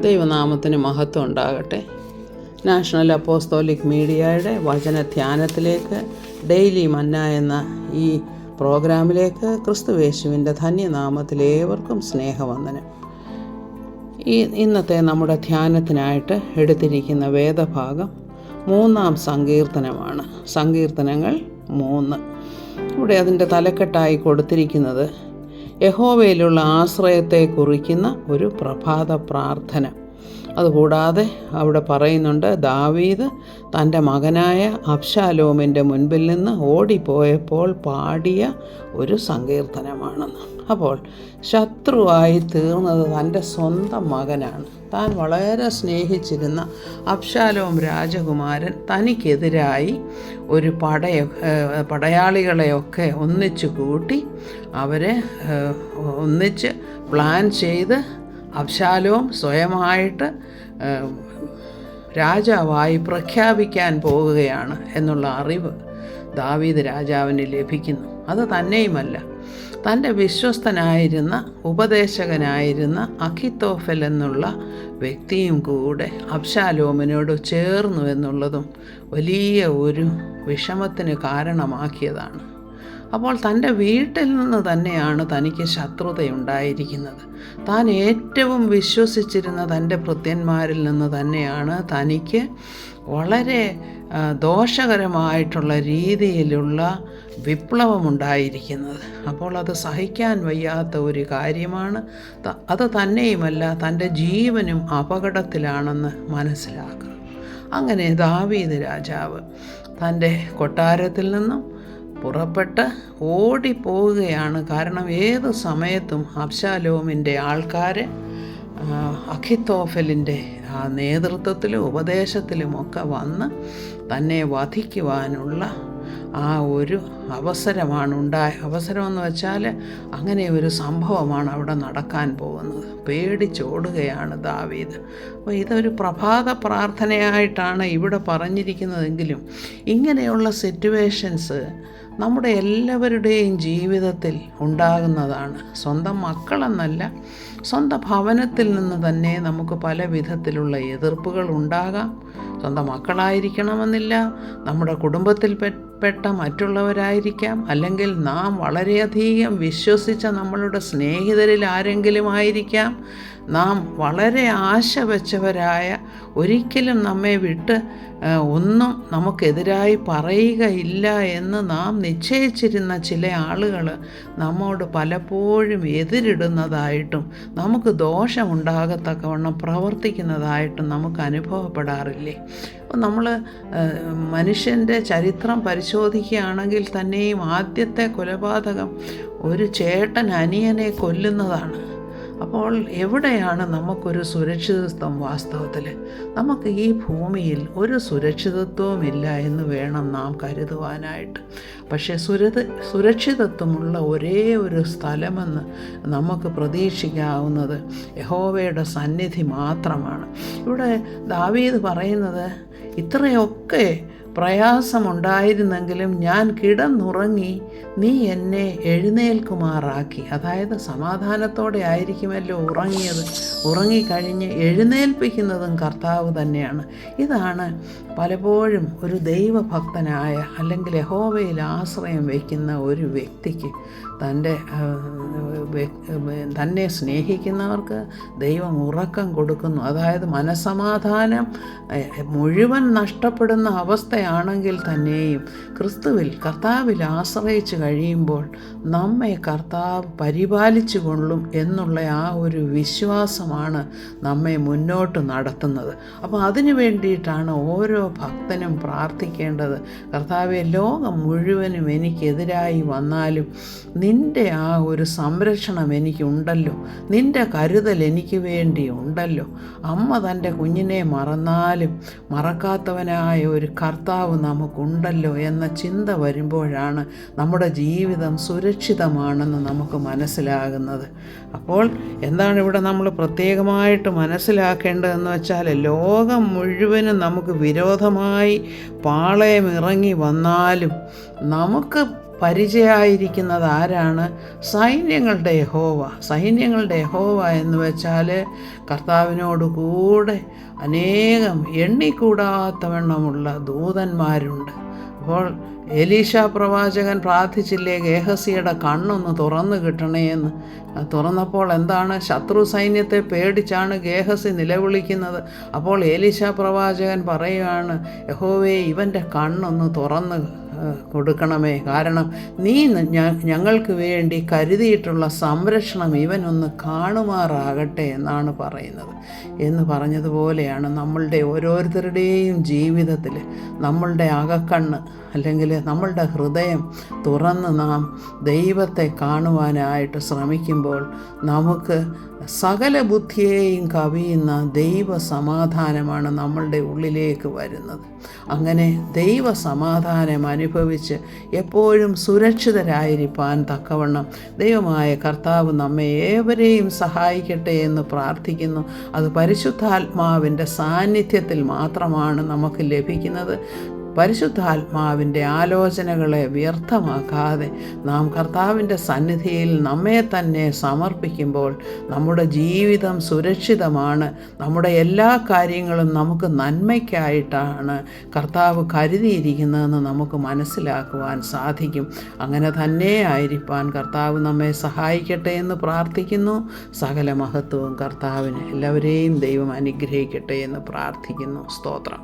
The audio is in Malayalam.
ദൈവനാമത്തിന് മഹത്വം ഉണ്ടാകട്ടെ. നാഷണൽ അപ്പോസ്തോലിക് മീഡിയയുടെ വചനധ്യാനത്തിലേക്ക് ഡെയിലി മന്ന എന്ന ഈ പ്രോഗ്രാമിലേക്ക് ക്രിസ്തുയേശുവിൻ്റെ ധന്യനാമത്തിൽ ഏവർക്കും സ്നേഹവന്ദനം. ഇന്നത്തെ നമ്മുടെ ധ്യാനത്തിനായിട്ട് എടുത്തിരിക്കുന്ന വേദഭാഗം 3-ാം സങ്കീർത്തനമാണ്. സങ്കീർത്തനങ്ങൾ 3. ഇവിടെ അതിൻ്റെ തലക്കെട്ടായി കൊടുത്തിരിക്കുന്നത് യഹോവയിലുള്ള ആശ്രയത്തെ കുറിക്കുന്ന ഒരു പ്രഭാത പ്രാർത്ഥന. അതുകൂടാതെ അവിടെ പറയുന്നുണ്ട്, ദാവീദ് തൻ്റെ മകനായ അബ്ശാലോമിൻ്റെ മുൻപിൽ നിന്ന് ഓടിപ്പോയപ്പോൾ പാടിയ ഒരു സങ്കീർത്തനമാണെന്ന്. അപ്പോൾ ശത്രുവായി തീർന്നത് തൻ്റെ സ്വന്തം മകനാണ്. താൻ വളരെ സ്നേഹിച്ചിരുന്ന അബ്ശാലോം രാജകുമാരൻ തനിക്കെതിരായി ഒരു പടയാളികളെയൊക്കെ ഒന്നിച്ചു കൂട്ടി അവരെ ഒന്നിച്ച് പ്ലാൻ ചെയ്ത് അബ്ശാലോം സ്വയമായിട്ട് രാജാവായി പ്രഖ്യാപിക്കാൻ പോകുകയാണ് എന്നുള്ള അറിവ് ദാവീദ് രാജാവിന് ലഭിക്കുന്നു. അത് തന്നെയുമല്ല, തൻ്റെ വിശ്വസ്തനായിരുന്ന ഉപദേശകനായിരുന്ന അഖിത്തോഫൽ എന്നുള്ള വ്യക്തിയും കൂടെ അബ്ശാലോമിനോട് ചേർന്നു എന്നുള്ളതും വലിയ ഒരു വിഷമത്തിന് കാരണമാക്കിയതാണ്. അപ്പോൾ തൻ്റെ വീട്ടിൽ നിന്ന് തന്നെയാണ് തനിക്ക് ശത്രുതയുണ്ടായിരിക്കുന്നത്. താൻ ഏറ്റവും വിശ്വസിച്ചിരുന്ന തൻ്റെ ഭൃത്യന്മാരിൽ നിന്ന് തന്നെയാണ് തനിക്ക് വളരെ ദോഷകരമായിട്ടുള്ള രീതിയിലുള്ള വിപ്ലവമുണ്ടായിരിക്കുന്നത്. അപ്പോൾ അത് സഹിക്കാൻ വയ്യാത്ത ഒരു കാര്യമാണ്. അത് തന്നെയുമല്ല, തൻ്റെ ജീവനും അപകടത്തിലാണെന്ന് മനസ്സിലാക്കുക. അങ്ങനെ ദാവീദ് രാജാവ് തൻ്റെ കൊട്ടാരത്തിൽ നിന്നും പുറപ്പെട്ട് ഓടിപ്പോവുകയാണ്. കാരണം ഏത് സമയത്തും അബ്ശാലോമിൻ്റെ ആൾക്കാർ അഖിത്തോഫലിൻ്റെ നേതൃത്വത്തിലും ഉപദേശത്തിലുമൊക്കെ വന്ന് തന്നെ വധിക്കുവാനുള്ള ആ ഒരു അവസരമെന്ന് വെച്ചാൽ അങ്ങനെ ഒരു സംഭവമാണ് അവിടെ നടക്കാൻ പോകുന്നത്. പേടിച്ചോടുകയാണ് ദാവീദ്. അപ്പോൾ ഇതൊരു പ്രഭാത പ്രാർത്ഥനയായിട്ടാണ് ഇവിടെ പറഞ്ഞിരിക്കുന്നതെങ്കിലും ഇങ്ങനെയുള്ള സിറ്റുവേഷൻസ് നമ്മുടെ എല്ലാവരുടെയും ജീവിതത്തിൽ ഉണ്ടാകുന്നതാണ്. സ്വന്തം മക്കളെന്നല്ല, സ്വന്തം ഭവനത്തിൽ നിന്ന് തന്നെ നമുക്ക് പല വിധത്തിലുള്ള എതിർപ്പുകൾ ഉണ്ടാകാം. സ്വന്തം മക്കളായിരിക്കണമെന്നില്ല, നമ്മുടെ കുടുംബത്തിൽപ്പെട്ട മറ്റുള്ളവരായിരിക്കാം, അല്ലെങ്കിൽ നാം വളരെയധികം വിശ്വസിച്ച നമ്മളുടെ സ്നേഹിതരിൽ ആരെങ്കിലും ആയിരിക്കാം. നാം വളരെ ആശ വെച്ചവരായ, ഒരിക്കലും നമ്മെ വിട്ട് ഒന്നും നമുക്കെതിരായി പറയുകയില്ല എന്ന് നാം നിശ്ചയിച്ചിരുന്ന ചില ആളുകൾ നമ്മോട് പലപ്പോഴും എതിരിടുന്നതായിട്ടും നമുക്ക് ദോഷമുണ്ടാകത്തക്കവണ്ണം പ്രവർത്തിക്കുന്നതായിട്ടും നമുക്ക് അനുഭവപ്പെടാറില്ലേ? അപ്പോൾ നമ്മൾ മനുഷ്യൻ്റെ ചരിത്രം പരിശോധിക്കുകയാണെങ്കിൽ തന്നെയും ആദ്യത്തെ കൊലപാതകം ഒരു ചേട്ടൻ അനിയനെ കൊല്ലുന്നതാണ്. അപ്പോൾ എവിടെയാണ് നമുക്കൊരു സുരക്ഷിതത്വം? വാസ്തവത്തിൽ നമുക്ക് ഈ ഭൂമിയിൽ ഒരു സുരക്ഷിതത്വവുമില്ല എന്ന് വേണം നാം കരുതുവാനായിട്ട്. പക്ഷേ സുരക്ഷിതത്വമുള്ള ഒരേ ഒരു സ്ഥലമെന്ന് നമുക്ക് പ്രതീക്ഷിക്കാവുന്നത് യഹോവയുടെ സന്നിധി മാത്രമാണ്. ഇവിടെ ദാവീദ് പറയുന്നത്, ഇത്രയൊക്കെ പ്രയാസമുണ്ടായിരുന്നെങ്കിലും ഞാൻ കിടന്നുറങ്ങി, നീ എന്നെ എഴുന്നേൽക്കുമാറാക്കി. അതായത് സമാധാനത്തോടെ ആയിരിക്കുമല്ലോ ഉറങ്ങിയത്. ഉറങ്ങിക്കഴിഞ്ഞ് എഴുന്നേൽപ്പിക്കുന്നതും കർത്താവ് തന്നെയാണ്. ഇതാണ് പലപ്പോഴും ഒരു ദൈവഭക്തനായ അല്ലെങ്കിൽ യഹോവയിൽ ആശ്രയം വയ്ക്കുന്ന ഒരു വ്യക്തിക്ക് തന്നെ സ്നേഹിക്കുന്നവർക്ക് ദൈവം ഉറക്കം കൊടുക്കുന്നു. അതായത് മനസ്സമാധാനം മുഴുവൻ നഷ്ടപ്പെടുന്ന അവസ്ഥയാണെങ്കിൽ തന്നെയും കർത്താവിൽ ആശ്രയിച്ച് കഴിയുമ്പോൾ നമ്മെ കർത്താവ് പരിപാലിച്ചു കൊള്ളും എന്നുള്ള ആ ഒരു വിശ്വാസമാണ് നമ്മെ മുന്നോട്ട് നടത്തുന്നത്. അപ്പോൾ അതിനു വേണ്ടിയിട്ടാണ് ഓരോ ഭക്തനും പ്രാർത്ഥിക്കേണ്ടത്. കർത്താവെ, ലോകം മുഴുവനും എനിക്കെതിരായി വന്നാലും നിൻ്റെ ആ ഒരു സംരക്ഷണം എനിക്കുണ്ടല്ലോ, നിൻ്റെ കരുതൽ എനിക്ക് വേണ്ടി ഉണ്ടല്ലോ. അമ്മ തൻ്റെ കുഞ്ഞിനെ മറന്നാലും മറക്കാത്തവനായ ഒരു കർത്താവ് നമുക്കുണ്ടല്ലോ എന്ന ചിന്ത വരുമ്പോഴാണ് നമ്മുടെ ജീവിതം സുരക്ഷിതമാണെന്ന് നമുക്ക് മനസ്സിലാകുന്നത്. അപ്പോൾ എന്താണ് ഇവിടെ നമ്മൾ പ്രത്യേകമായിട്ട് മനസ്സിലാക്കേണ്ടതെന്ന് വെച്ചാൽ, ലോകം മുഴുവനും നമുക്ക് വിരോധമായി പാളയം ഇറങ്ങി വന്നാലും നമുക്ക് പരിചയമായിരിക്കുന്നത് ആരാണ്? സൈന്യങ്ങളുടെ യഹോവ. സൈന്യങ്ങളുടെ യഹോവ എന്ന് വെച്ചാൽ കർത്താവിനോട് കൂടെ അനേകം എണ്ണിക്കൂടാത്തവണ്ണമുള്ള ദൂതന്മാരുണ്ട്. അപ്പോൾ എലീശ പ്രവാചകൻ പ്രാർത്ഥിച്ചില്ലേ, ഗേഹസിയുടെ കണ്ണൊന്ന് തുറന്നു കിട്ടണേ എന്ന്. തുറന്നപ്പോൾ എന്താണ്? ശത്രു സൈന്യത്തെ പേടിച്ചാണ് ഗേഹസി നിലവിളിക്കുന്നത്. അപ്പോൾ എലീശ പ്രവാചകൻ പറയുകയാണ്, യഹോവേ, ഇവൻ്റെ കണ്ണൊന്ന് തുറന്ന് കൊടുക്കണമേ, കാരണം നീ ഞങ്ങൾക്ക് വേണ്ടി കരുതിയിട്ടുള്ള സംരക്ഷണം ഇവനൊന്ന് കാണുമാറാകട്ടെ എന്നാണ് പറയുന്നത്. എന്ന് പറഞ്ഞതുപോലെയാണ് നമ്മളുടെ ഓരോരുത്തരുടെയും ജീവിതത്തിൽ നമ്മളുടെ അകക്കണ്ണ് അല്ലെങ്കിൽ നമ്മളുടെ ഹൃദയം തുറന്ന് നാം ദൈവത്തെ കാണുവാനായിട്ട് ശ്രമിക്കുമ്പോൾ നമുക്ക് സകല ബുദ്ധിയെയും കവിയുന്ന ദൈവ സമാധാനമാണ് നമ്മളുടെ ഉള്ളിലേക്ക് വരുന്നത്. അങ്ങനെ ദൈവ സമാധാനം അനുഭവിച്ച് എപ്പോഴും സുരക്ഷിതരായിരിക്കാൻ തക്കവണ്ണം ദൈവമായ കർത്താവ് നമ്മെ ഏവരെയും സഹായിക്കട്ടെ എന്ന് പ്രാർത്ഥിക്കുന്നു. അത് പരിശുദ്ധാത്മാവിൻ്റെ സാന്നിധ്യത്തിൽ മാത്രമാണ് നമുക്ക് ലഭിക്കുന്നത്. പരിശുദ്ധാത്മാവിൻ്റെ ആലോചനകളെ വ്യർത്ഥമാക്കാതെ നാം കർത്താവിൻ്റെ സന്നിധിയിൽ നമ്മെ തന്നെ സമർപ്പിക്കുമ്പോൾ നമ്മുടെ ജീവിതം സുരക്ഷിതമാണ്. നമ്മുടെ എല്ലാ കാര്യങ്ങളും നമുക്ക് നന്മയ്ക്കായിട്ടാണ് കർത്താവ് കരുതിയിരിക്കുന്നതെന്ന് നമുക്ക് മനസ്സിലാക്കുവാൻ സാധിക്കും. അങ്ങനെ തന്നെ ആയിരിക്കാൻ കർത്താവ് നമ്മെ സഹായിക്കട്ടെ എന്ന് പ്രാർത്ഥിക്കുന്നു. സകല മഹത്വവും കർത്താവിന്. എല്ലാവരെയും ദൈവം അനുഗ്രഹിക്കട്ടെ എന്ന് പ്രാർത്ഥിക്കുന്നു. സ്തോത്രം.